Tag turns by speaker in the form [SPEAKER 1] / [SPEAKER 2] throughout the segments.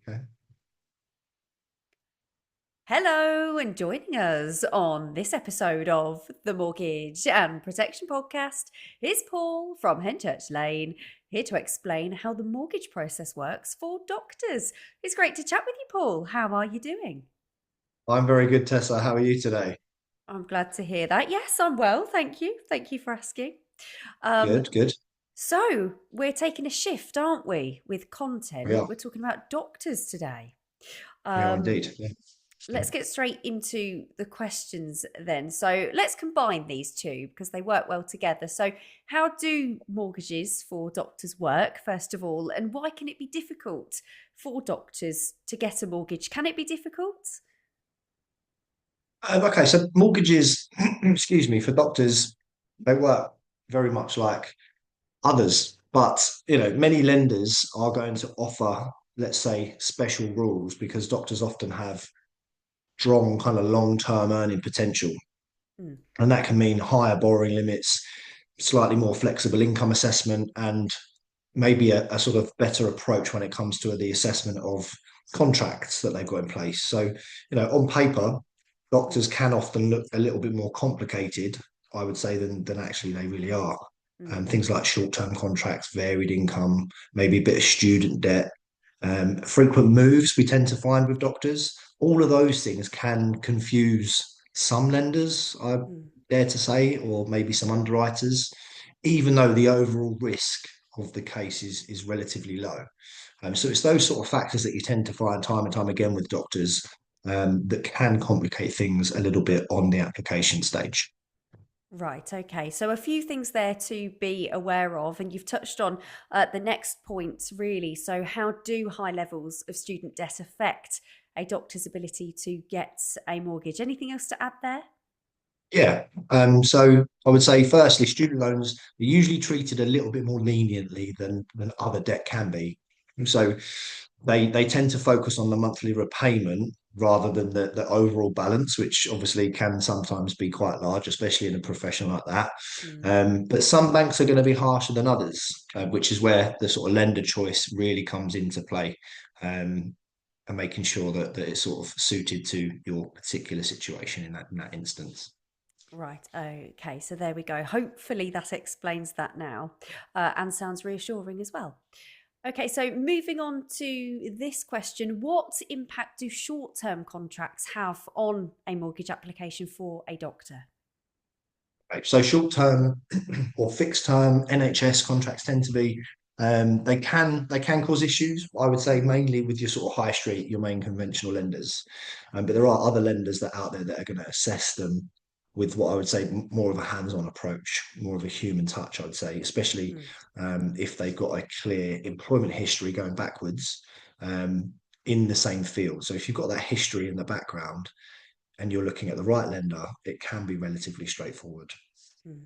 [SPEAKER 1] Okay.
[SPEAKER 2] Hello, and joining us on this episode of the Mortgage and Protection Podcast is Paul from Henchurch Lane, here to explain how the mortgage process works for doctors. It's great to chat with you, Paul. How are you doing?
[SPEAKER 1] I'm very good, Tessa. How are you today?
[SPEAKER 2] I'm glad to hear that. Yes, I'm well. Thank you. Thank you for asking. Um,
[SPEAKER 1] Good, good.
[SPEAKER 2] so, we're taking a shift, aren't we, with
[SPEAKER 1] We
[SPEAKER 2] content?
[SPEAKER 1] are.
[SPEAKER 2] We're talking about doctors today.
[SPEAKER 1] We are
[SPEAKER 2] Um,
[SPEAKER 1] indeed. Yeah.
[SPEAKER 2] Let's get straight into the questions then. So let's combine these two because they work well together. So, how do mortgages for doctors work, first of all, and why can it be difficult for doctors to get a mortgage? Can it be difficult?
[SPEAKER 1] Okay, so mortgages, excuse me, for doctors, they work very much like others, but many lenders are going to offer, let's say, special rules because doctors often have strong kind of long-term earning potential,
[SPEAKER 2] Mm,
[SPEAKER 1] and that can mean higher borrowing limits, slightly more flexible income assessment, and maybe a sort of better approach when it comes to the assessment of contracts that they've got in place. So, on paper,
[SPEAKER 2] mm,
[SPEAKER 1] doctors can often look a little bit more complicated, I would say, than actually they really are.
[SPEAKER 2] mm,
[SPEAKER 1] Things like short-term contracts, varied income, maybe a bit of student debt, frequent moves we tend to find with doctors. All of those things can confuse some lenders, I
[SPEAKER 2] mm.
[SPEAKER 1] dare to say, or maybe some underwriters, even though the overall risk of the case is relatively low. So it's those sort of factors that you tend to find time and time again with doctors that can complicate things a little bit on the application stage.
[SPEAKER 2] Right, okay. So, a few things there to be aware of, and you've touched on the next point, really. So, how do high levels of student debt affect a doctor's ability to get a mortgage? Anything else to add there?
[SPEAKER 1] Yeah. So I would say, firstly, student loans are usually treated a little bit more leniently than other debt can be. So they tend to focus on the monthly repayment rather than the overall balance, which obviously can sometimes be quite large, especially in a profession like that.
[SPEAKER 2] Mm.
[SPEAKER 1] But some banks are going to be harsher than others, which is where the sort of lender choice really comes into play. And making sure that it's sort of suited to your particular situation in that instance.
[SPEAKER 2] Right. Okay. So there we go. Hopefully that explains that now and sounds reassuring as well. Okay. So moving on to this question, what impact do short term contracts have on a mortgage application for a doctor?
[SPEAKER 1] Right. So short term or fixed term NHS contracts tend to be they can cause issues. I would say
[SPEAKER 2] Mm,
[SPEAKER 1] mainly with your sort of high street, your main conventional lenders, but there are other lenders that out there that are going to assess them with what I would say more of a hands-on approach, more of a human touch. I would say, especially
[SPEAKER 2] mm.
[SPEAKER 1] if they've got a clear employment history going backwards um, in the same field. So if you've got that history in the background and you're looking at the right lender, it can be relatively straightforward.
[SPEAKER 2] Mm.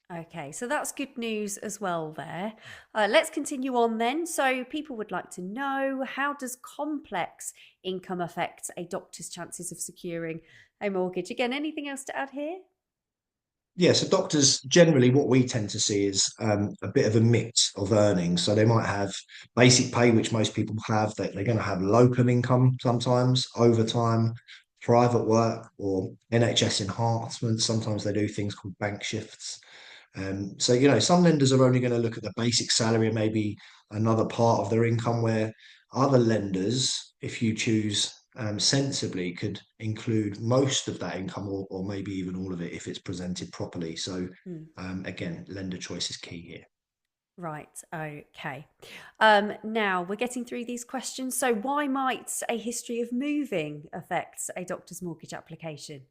[SPEAKER 2] Okay, so that's good news as well there. Let's continue on then. So, people would like to know, how does complex income affect a doctor's chances of securing a mortgage? Again, anything else to add here?
[SPEAKER 1] Yeah, so doctors generally, what we tend to see is a bit of a mix of earnings. So they might have basic pay, which most people have. They're going to have locum income sometimes, overtime, private work, or NHS enhancements. Sometimes they do things called bank shifts. So some lenders are only going to look at the basic salary and maybe another part of their income, where other lenders, if you choose sensibly, could include most of that income or maybe even all of it if it's presented properly. So
[SPEAKER 2] Hmm.
[SPEAKER 1] again, lender choice is key here.
[SPEAKER 2] Right, okay. Now we're getting through these questions. So, why might a history of moving affect a doctor's mortgage application?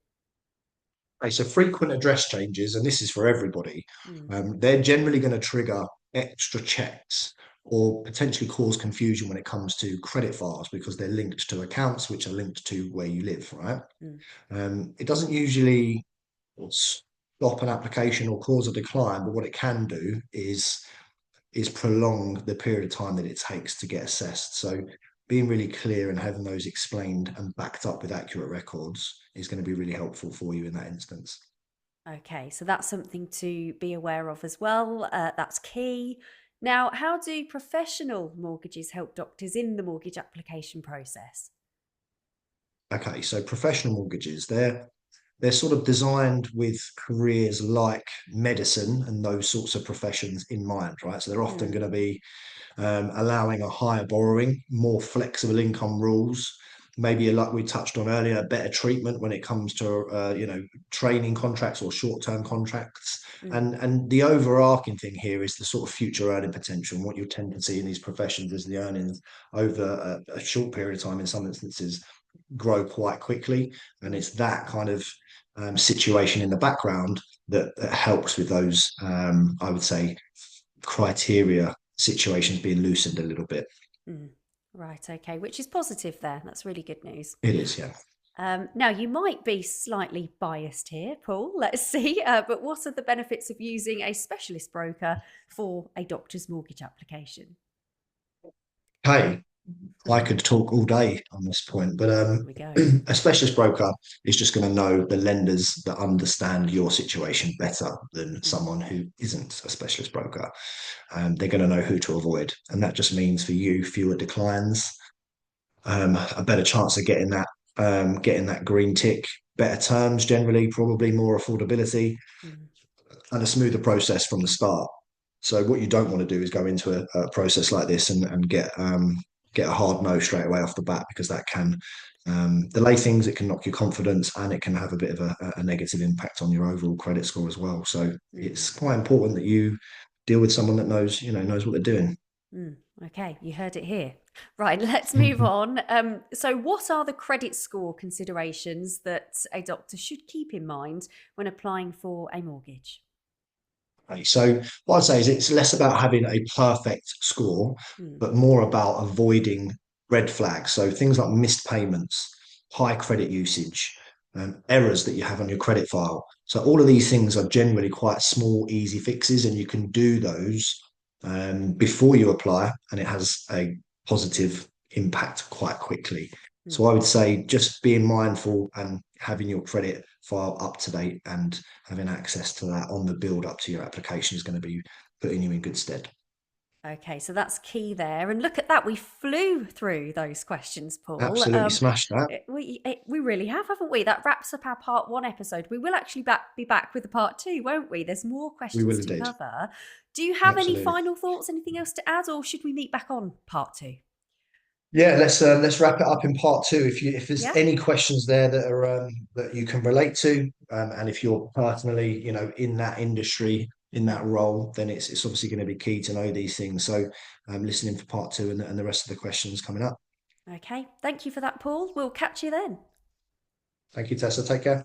[SPEAKER 1] Okay, so frequent address changes, and this is for everybody,
[SPEAKER 2] Hmm.
[SPEAKER 1] they're generally going to trigger extra checks or potentially cause confusion when it comes to credit files because they're linked to accounts which are linked to where you live, right?
[SPEAKER 2] Hmm.
[SPEAKER 1] It doesn't usually stop an application or cause a decline, but what it can do is prolong the period of time that it takes to get assessed. So being really clear and having those explained and backed up with accurate records is going to be really helpful for you in that instance.
[SPEAKER 2] Okay, so that's something to be aware of as well. That's key. Now, how do professional mortgages help doctors in the mortgage application process?
[SPEAKER 1] Okay, so professional mortgages, they're sort of designed with careers like medicine and those sorts of professions in mind, right? So they're often
[SPEAKER 2] Mm,
[SPEAKER 1] going to be allowing a higher borrowing, more flexible income rules, maybe like we touched on earlier, better treatment when it comes to training contracts or short-term contracts.
[SPEAKER 2] mm,
[SPEAKER 1] And the overarching thing here is the sort of future earning potential. And what you tend to see in these professions is the earnings over a short period of time, in some instances, grow quite quickly. And
[SPEAKER 2] mm,
[SPEAKER 1] it's that kind of situation in the background that helps with those, I would say, criteria situations being loosened a little bit.
[SPEAKER 2] mm. Right, okay, which is positive there. That's really good news.
[SPEAKER 1] It is, yeah.
[SPEAKER 2] Now, you might be slightly biased here, Paul. Let's see. But what are the benefits of using a specialist broker for a doctor's mortgage application?
[SPEAKER 1] Hey, I
[SPEAKER 2] Here
[SPEAKER 1] could talk all day on this point, but
[SPEAKER 2] we go.
[SPEAKER 1] a specialist broker is just going to know the lenders that understand your situation better than
[SPEAKER 2] Mm,
[SPEAKER 1] someone who isn't a specialist broker. They're going to know who to avoid, and that just means for you fewer declines, a better chance of getting that green tick, better terms generally, probably more affordability,
[SPEAKER 2] mm,
[SPEAKER 1] and a smoother process from the start. So what you don't want to do is go into a process like this and get a hard no straight away off the bat, because that can delay things. It can knock your confidence, and it can have a bit of a negative impact on your overall credit score as well. So
[SPEAKER 2] mm,
[SPEAKER 1] it's quite important that you deal with someone that knows what they're doing.
[SPEAKER 2] mm. Okay, you heard it here. Right, let's move on. So, what are the credit score considerations that a doctor should keep in mind when applying for a mortgage?
[SPEAKER 1] Okay, so what I'd say is it's less about having a perfect score,
[SPEAKER 2] Mm,
[SPEAKER 1] but more about avoiding red flags. So things like missed payments, high credit usage, errors that you have on your credit file. So all of these things are generally quite small, easy fixes, and you can do those before you apply, and it has a positive impact quite quickly. So
[SPEAKER 2] mm.
[SPEAKER 1] I would say just being mindful and having your credit file up to date and having access to that on the build up to your application is going to be putting you in good stead.
[SPEAKER 2] Okay, so that's key there. And look at that, we flew through those questions, Paul.
[SPEAKER 1] Absolutely smashed that.
[SPEAKER 2] We really have, haven't we? That wraps up our part one episode. We will actually be back with the part two, won't we? There's more
[SPEAKER 1] We
[SPEAKER 2] questions
[SPEAKER 1] will
[SPEAKER 2] to
[SPEAKER 1] indeed.
[SPEAKER 2] cover. Do you have any
[SPEAKER 1] Absolutely.
[SPEAKER 2] final thoughts, anything else to add, or should we meet back on part two?
[SPEAKER 1] Yeah, let's wrap it up in part two. If there's
[SPEAKER 2] Yeah?
[SPEAKER 1] any questions there that are that you can relate to, and if you're personally in that industry, in that role, then it's obviously going to be key to know these things. So listening for part two and the rest of the questions coming up.
[SPEAKER 2] Okay, thank you for that, Paul. We'll catch you then.
[SPEAKER 1] Thank you, Tessa. Take care.